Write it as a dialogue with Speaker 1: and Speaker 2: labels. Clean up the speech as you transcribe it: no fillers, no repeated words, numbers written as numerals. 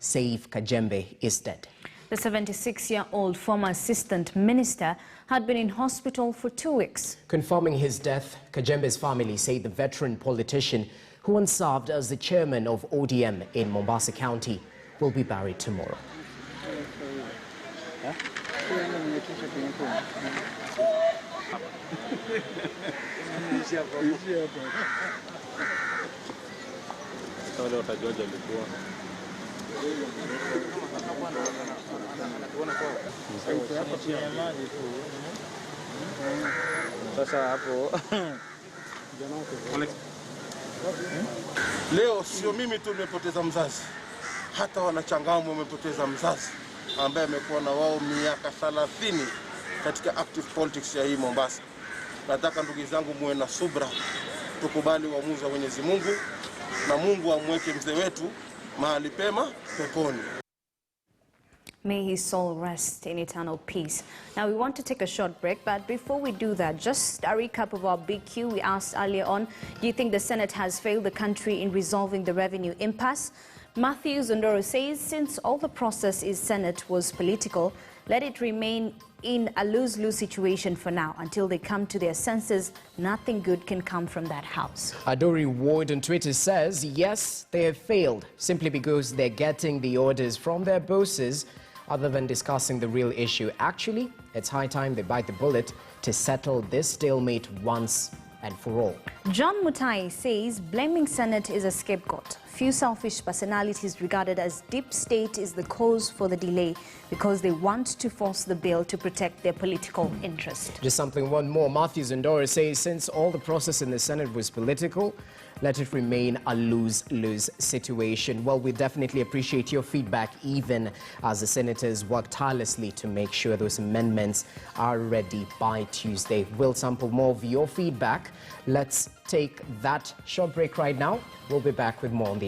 Speaker 1: Saif Kajembe is dead.
Speaker 2: The 76-year-old former assistant minister had been in hospital for 2 weeks.
Speaker 1: Confirming his death, Kajembe's family say the veteran politician who once served as the chairman of ODM in Mombasa County will be buried tomorrow.
Speaker 3: Leo sio mimi tu nimepoteza mzazi, hata wanachangamwe wamepoteza mzazi ambaye amekuwa na wao miaka 30 katika active politics ya hii Mombasa. Nataka ndugu zangu muwe na subra, tukubali uamuzi wa Mwenyezi Mungu na Mungu amweke mzee wetu mahali pema peponi.
Speaker 2: May his soul rest in eternal peace. Now, we want to take a short break, but before we do that, just a recap of our big Q we asked earlier on. Do you think the Senate has failed the country in resolving the revenue impasse? Matthew Zondoro says, since all the process is Senate was political, let it remain in a lose-lose situation for now. Until they come to their senses, nothing good can come from that house.
Speaker 1: Adori Ward on Twitter says, yes, they have failed simply because they're getting the orders from their bosses other than discussing the real issue. Actually, it's high time they bite the bullet to settle this stalemate once and for all.
Speaker 2: John Mutai says blaming Senate is a scapegoat. Few selfish personalities regarded as deep state is the cause for the delay because they want to force the bill to protect their political interest.
Speaker 1: Just one more. Matthew Zondora says since all the process in the Senate was political, let it remain a lose-lose situation. Well, we definitely appreciate your feedback, even as the senators work tirelessly to make sure those amendments are ready by Tuesday. We'll sample more of your feedback. Let's take that short break right now. We'll be back with more on the other